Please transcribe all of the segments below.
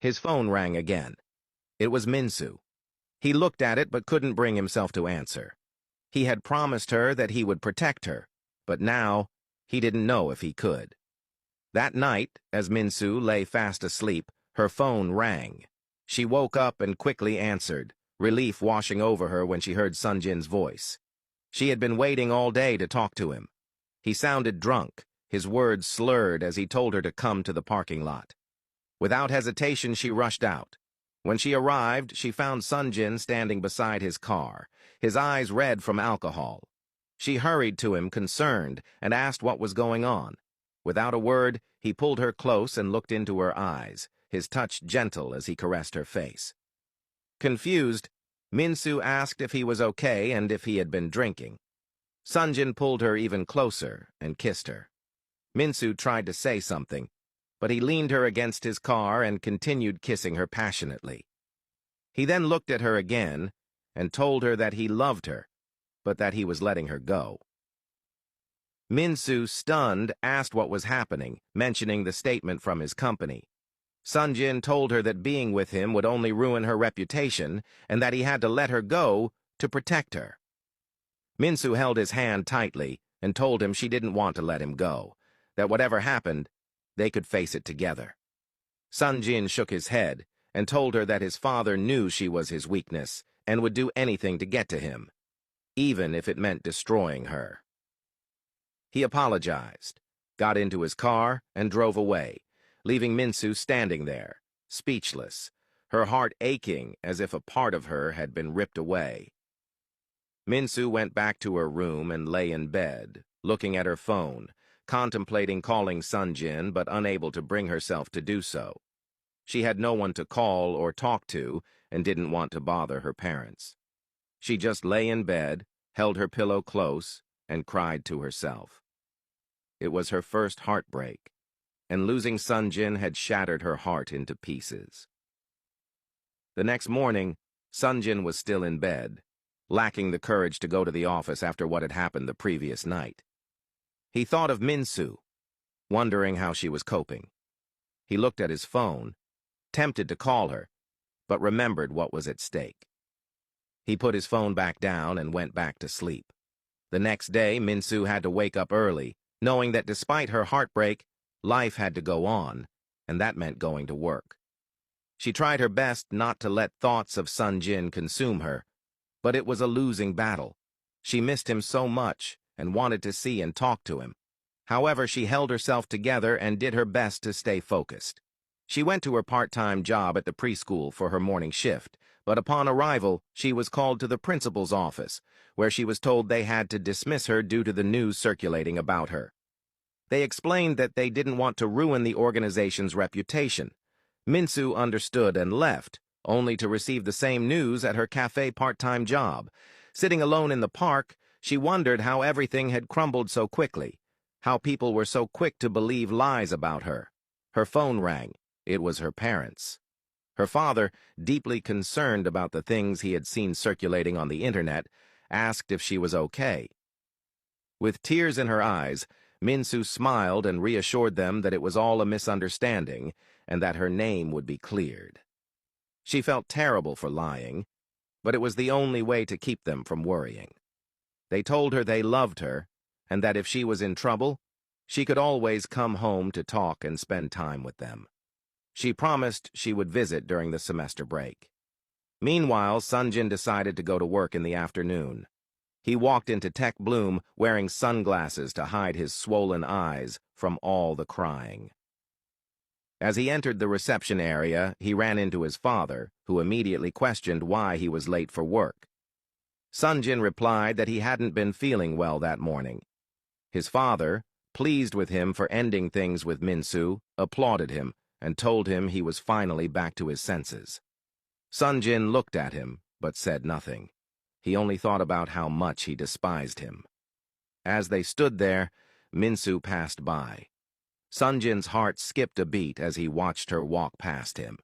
His phone rang again. It was Minsu. He looked at it but couldn't bring himself to answer. He had promised her that he would protect her, but now he didn't know if he could. That night, as Minsu lay fast asleep, her phone rang. She woke up and quickly answered, relief washing over her when she heard Sunjin's voice. She had been waiting all day to talk to him. He sounded drunk, his words slurred as he told her to come to the parking lot. Without hesitation, she rushed out. When she arrived, she found Sunjin standing beside his car, his eyes red from alcohol. She hurried to him, concerned, and asked what was going on. Without a word, he pulled her close and looked into her eyes, his touch gentle as he caressed her face. Confused, Minsu asked if he was okay and if he had been drinking. Sunjin pulled her even closer and kissed her. Minsu tried to say something, but he leaned her against his car and continued kissing her passionately. He then looked at her again and told her that he loved her, but that he was letting her go. Minsu, stunned, asked what was happening, mentioning the statement from his company. Sunjin told her that being with him would only ruin her reputation and that he had to let her go to protect her. Minsu held his hand tightly and told him she didn't want to let him go, that whatever happened, they could face it together. Sunjin shook his head and told her that his father knew she was his weakness and would do anything to get to him, even if it meant destroying her. He apologized, got into his car, and drove away, leaving Minsu standing there, speechless, her heart aching as if a part of her had been ripped away. Minsu went back to her room and lay in bed, looking at her phone, contemplating calling Sunjin but unable to bring herself to do so. She had no one to call or talk to and didn't want to bother her parents. She just lay in bed, held her pillow close, and cried to herself. It was her first heartbreak, and losing Sunjin had shattered her heart into pieces. The next morning, Sunjin was still in bed, lacking the courage to go to the office after what had happened the previous night. He thought of Minsu, wondering how she was coping. He looked at his phone, tempted to call her, but remembered what was at stake. He put his phone back down and went back to sleep. The next day, Minsu had to wake up early, knowing that despite her heartbreak, life had to go on, and that meant going to work. She tried her best not to let thoughts of Sunjin consume her, but it was a losing battle. She missed him so much and wanted to see and talk to him. However, she held herself together and did her best to stay focused. She went to her part-time job at the preschool for her morning shift, but upon arrival, she was called to the principal's office, where she was told they had to dismiss her due to the news circulating about her. They explained that they didn't want to ruin the organization's reputation. Minsu understood and left, only to receive the same news at her cafe part-time job. Sitting alone in the park, she wondered how everything had crumbled so quickly, how people were so quick to believe lies about her. Her phone rang. It was her parents. Her father, deeply concerned about the things he had seen circulating on the internet, asked if she was okay. With tears in her eyes, Minsu smiled and reassured them that it was all a misunderstanding and that her name would be cleared. She felt terrible for lying, but it was the only way to keep them from worrying. They told her they loved her and that if she was in trouble, she could always come home to talk and spend time with them. She promised she would visit during the semester break. Meanwhile, Sunjin decided to go to work in the afternoon. He walked into Tech Bloom wearing sunglasses to hide his swollen eyes from all the crying. As he entered the reception area, he ran into his father, who immediately questioned why he was late for work. Sunjin replied that he hadn't been feeling well that morning. His father, pleased with him for ending things with Minsu, applauded him and told him he was finally back to his senses. Sunjin looked at him, but said nothing. He only thought about how much he despised him. As they stood there, Minsu passed by. Sunjin's heart skipped a beat as he watched her walk past him.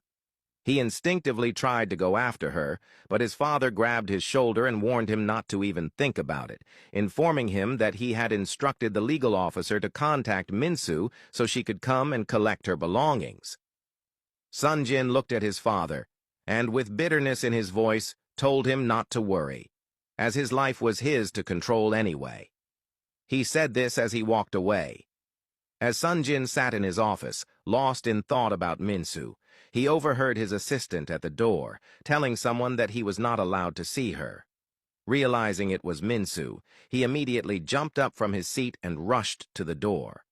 He instinctively tried to go after her, but his father grabbed his shoulder and warned him not to even think about it, informing him that he had instructed the legal officer to contact Minsu so she could come and collect her belongings. Sunjin looked at his father, and with bitterness in his voice, told him not to worry, as his life was his to control anyway. He said this as he walked away. As Sunjin sat in his office, lost in thought about Minsu, he overheard his assistant at the door, telling someone that he was not allowed to see her. Realizing it was Minsu, he immediately jumped up from his seat and rushed to the door.